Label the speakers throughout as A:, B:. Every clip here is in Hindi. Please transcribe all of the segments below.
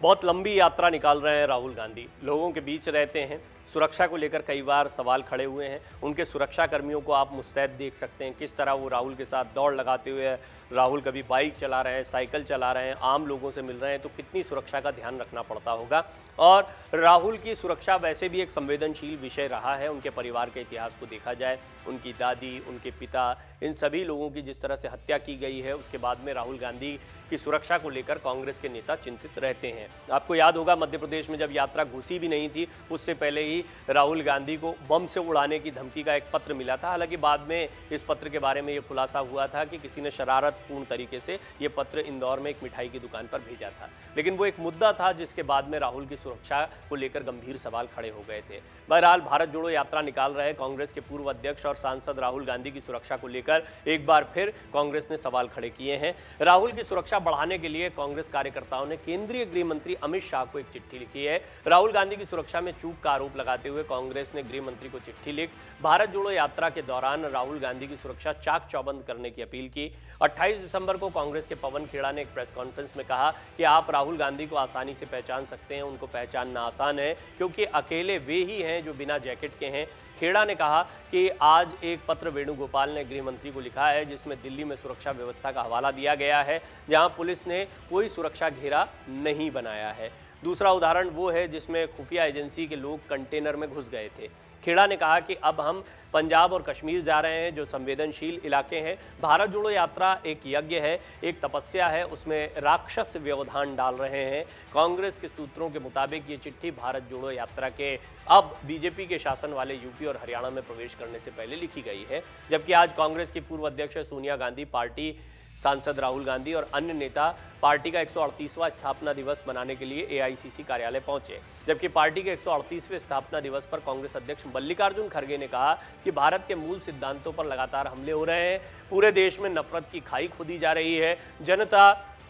A: बहुत लंबी यात्रा निकाल रहे हैं राहुल गांधी। लोगों के बीच रहते हैं। सुरक्षा को लेकर कई बार सवाल खड़े हुए हैं। उनके सुरक्षा कर्मियों को आप मुस्तैद देख सकते हैं, किस तरह वो राहुल के साथ दौड़ लगाते हुए, राहुल कभी बाइक चला रहे हैं, साइकिल चला रहे हैं, आम लोगों से मिल रहे हैं, तो कितनी सुरक्षा का ध्यान रखना पड़ता होगा। और राहुल की सुरक्षा वैसे भी एक संवेदनशील विषय रहा है। उनके परिवार के इतिहास को देखा जाए, उनकी दादी, उनके पिता, इन सभी लोगों की जिस तरह से हत्या की गई है, उसके बाद में राहुल गांधी की सुरक्षा को लेकर कांग्रेस के नेता चिंतित रहते हैं। आपको याद होगा मध्य प्रदेश में जब यात्रा घुसी भी नहीं थी, उससे पहले ही राहुल गांधी को बम से उड़ाने की धमकी का एक पत्र मिला था। हालांकि बाद में इस पत्र के बारे में ये खुलासा हुआ था कि किसी ने शरारतपूर्ण तरीके से ये पत्र इंदौर में एक मिठाई की दुकान पर भेजा था। लेकिन वो एक मुद्दा था जिसके बाद में राहुल की सुरक्षा को लेकर गंभीर सवाल खड़े हो गए थे। बहरहाल भारत जोड़ो यात्रा निकाल रहे कांग्रेस के पूर्व अध्यक्ष और सांसद राहुल गांधी की सुरक्षा को लेकर एक बार फिर कांग्रेस ने सवाल खड़े किए हैं। राहुल की सुरक्षा बढ़ाने के लिए कांग्रेस कार्यकर्ताओं ने केंद्रीय गृह मंत्री अमित शाह को एक चिट्ठी लिखी है। राहुल गांधी की सुरक्षा में चूक का आरोप लगाते हुए कांग्रेस ने गृह मंत्री को चिट्ठी लिख भारत जोड़ो यात्रा के दौरान राहुल गांधी की सुरक्षा चाक चौबंद करने की अपील की। 28 दिसंबर को कांग्रेस के पवन खेड़ा ने एक प्रेस कॉन्फ्रेंस में कहा कि आप राहुल गांधी को आसानी से पहचान सकते हैं, उनको पहचानना आसान है क्योंकि अकेले वे ही हैं जो बिना जैकेट के हैं। खेड़ा ने कहा कि आज एक पत्र वेणुगोपाल ने गृह मंत्री को लिखा है जिसमें दिल्ली में सुरक्षा व्यवस्था का हवाला दिया गया है, जहां पुलिस ने कोई सुरक्षा घेरा नहीं बनाया है। दूसरा उदाहरण वो है जिसमें खुफिया एजेंसी के लोग कंटेनर में घुस गए थे। खेड़ा ने कहा कि अब हम पंजाब और कश्मीर जा रहे हैं जो संवेदनशील इलाके हैं। भारत जोड़ो यात्रा एक यज्ञ है, एक तपस्या है, उसमें राक्षस व्यवधान डाल रहे हैं। कांग्रेस के सूत्रों के मुताबिक ये चिट्ठी भारत जोड़ो यात्रा के अब बीजेपी के शासन वाले यूपी और हरियाणा में प्रवेश करने से पहले लिखी गई है। जबकि आज कांग्रेस की पूर्व अध्यक्ष सोनिया गांधी, पार्टी सांसद राहुल गांधी और अन्य नेता पार्टी का 138वां स्थापना दिवस मनाने के लिए एआईसीसी कार्यालय पहुंचे। जबकि पार्टी के 138वें स्थापना दिवस पर कांग्रेस अध्यक्ष मल्लिकार्जुन खड़गे ने कहा कि भारत के मूल सिद्धांतों पर लगातार हमले हो रहे हैं, पूरे देश में नफरत की खाई खुदी जा रही है, जनता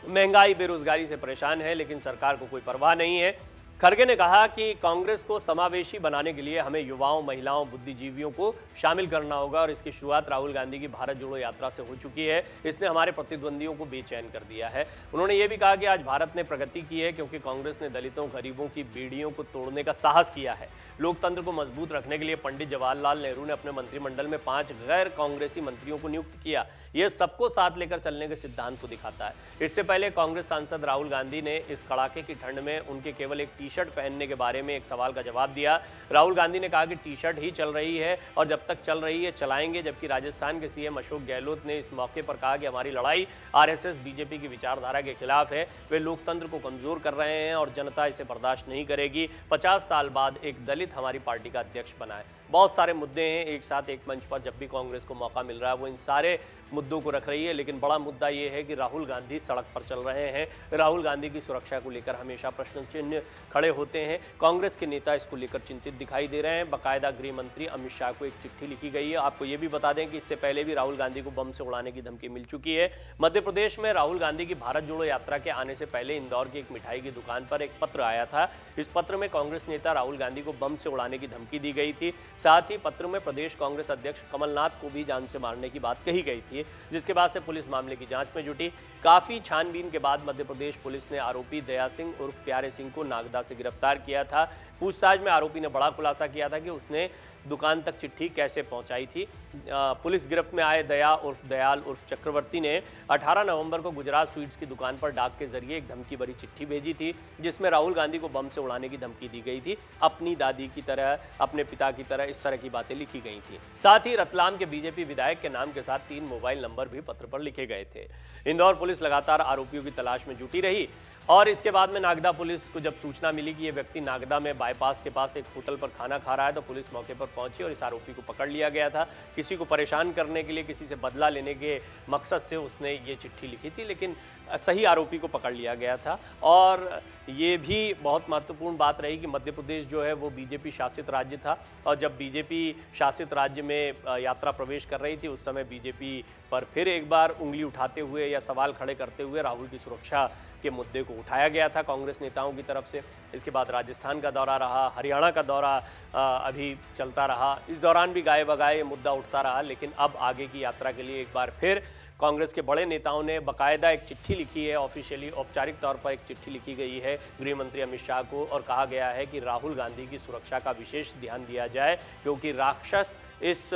A: महंगाई बेरोजगारी से परेशान है, लेकिन सरकार को कोई परवाह नहीं है। खड़गे ने कहा कि कांग्रेस को समावेशी बनाने के लिए हमें युवाओं, महिलाओं, बुद्धिजीवियों को शामिल करना होगा और इसकी शुरुआत राहुल गांधी की भारत जोड़ो यात्रा से हो चुकी है। इसने हमारे प्रतिद्वंदियों को बेचैन कर दिया है। उन्होंने ये भी कहा कि आज भारत ने प्रगति की है क्योंकि कांग्रेस ने दलितों, गरीबों की बेड़ियों को तोड़ने का साहस किया है। लोकतंत्र को मजबूत रखने के लिए पंडित जवाहरलाल नेहरू ने अपने मंत्रिमंडल में 5 गैर कांग्रेसी मंत्रियों को नियुक्त किया। यह सबको साथ लेकर चलने के सिद्धांत को दिखाता है। इससे पहले कांग्रेस सांसद राहुल गांधी ने इस कड़ाके की ठंड में उनके केवल एक टी-शर्ट पहनने के बारे में एक सवाल का जवाब दिया। राहुल गांधी ने कहा कि टी-शर्ट ही चल रही है और जब तक चल रही है चलाएंगे। जबकि राजस्थान के सीएम अशोक गहलोत ने इस मौके पर कहा कि हमारी लड़ाई आरएसएस, बीजेपी की विचारधारा के खिलाफ है। वे लोकतंत्र को कमजोर कर रहे हैं और जनता इसे बर्दाश्त नहीं करेगी। 50 साल बाद एक दलित हमारी पार्टी का अध्यक्ष बना है। बहुत सारे मुद्दे हैं एक साथ एक मंच पर, जब भी कांग्रेस को मौका मिल रहा है वो इन सारे मुद्दों को रख रही है। लेकिन बड़ा मुद्दा ये है कि राहुल गांधी सड़क पर चल रहे हैं। राहुल गांधी की सुरक्षा को लेकर हमेशा प्रश्न चिन्ह खड़े होते हैं। कांग्रेस के नेता इसको लेकर चिंतित दिखाई दे रहे हैं। बाकायदा गृह मंत्री अमित शाह को एक चिट्ठी लिखी गई है। आपको ये भी बता दें कि इससे पहले भी राहुल गांधी को बम से उड़ाने की धमकी मिल चुकी है। मध्य प्रदेश में राहुल गांधी की भारत जोड़ो यात्रा के आने से पहले इंदौर की एक मिठाई की दुकान पर एक पत्र आया था। इस पत्र में कांग्रेस नेता राहुल गांधी को बम से उड़ाने की धमकी दी गई थी। साथ ही पत्र में प्रदेश कांग्रेस अध्यक्ष कमलनाथ को भी जान से मारने की बात कही गई थी, जिसके बाद से पुलिस मामले की जांच में जुटी। काफी छानबीन के बाद मध्य प्रदेश पुलिस ने आरोपी दया सिंह उर्फ प्यारे सिंह को नागदा से गिरफ्तार किया था। पूछताछ में आरोपी ने बड़ा खुलासा किया था कि उसने दुकान तक चिट्ठी कैसे पहुंचाई थी। पुलिस गिरफ्त में आए दया उर्फ दयाल उर्फ चक्रवर्ती ने 18 नवंबर को गुजरात स्वीट्स की दुकान पर डाक के जरिए एक धमकी भरी चिट्ठी भेजी थी, जिसमें राहुल गांधी को बम से उड़ाने की धमकी दी गई थी। अपनी दादी की तरह, अपने पिता की तरह, इस तरह की बातें लिखी गई थी। साथ ही रतलाम के बीजेपी विधायक के नाम के साथ 3 मोबाइल नंबर भी पत्र पर लिखे गए थे। इंदौर पुलिस लगातार आरोपियों की तलाश में जुटी रही और इसके बाद में नागदा पुलिस को जब सूचना मिली कि ये व्यक्ति नागदा में बाईपास के पास एक होटल पर खाना खा रहा है, तो पुलिस मौके पर पहुंची और इस आरोपी को पकड़ लिया गया था। किसी को परेशान करने के लिए, किसी से बदला लेने के मकसद से उसने ये चिट्ठी लिखी थी, लेकिन सही आरोपी को पकड़ लिया गया था। और ये भी बहुत महत्वपूर्ण बात रही कि मध्य प्रदेश जो है वो बीजेपी शासित राज्य था और जब बीजेपी शासित राज्य में यात्रा प्रवेश कर रही थी उस समय बीजेपी पर फिर एक बार उंगली उठाते हुए या सवाल खड़े करते हुए राहुल की सुरक्षा के मुद्दे को उठाया गया था कांग्रेस नेताओं की तरफ से। इसके बाद राजस्थान का दौरा रहा, हरियाणा का दौरा अभी चलता रहा। इस दौरान भी गाये बगाए मुद्दा उठता रहा, लेकिन अब आगे की यात्रा के लिए एक बार फिर कांग्रेस के बड़े नेताओं ने बाकायदा एक चिट्ठी लिखी है, ऑफिशियली औपचारिक तौर पर एक चिट्ठी लिखी गई है गृह मंत्री अमित शाह को, और कहा गया है कि राहुल गांधी की सुरक्षा का विशेष ध्यान दिया जाए, क्योंकि राक्षस इस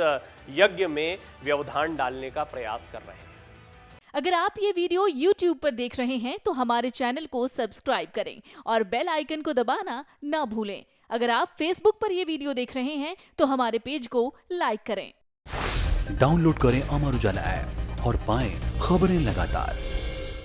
A: यज्ञ में व्यवधान डालने का प्रयास कर रहे हैं।
B: अगर आप ये वीडियो YouTube पर देख रहे हैं तो हमारे चैनल को सब्सक्राइब करें और बेल आइकन को दबाना ना भूलें। अगर आप Facebook पर ये वीडियो देख रहे हैं तो हमारे पेज को लाइक करें।
C: डाउनलोड करें अमर उजाला ऐप और पाएं खबरें लगातार।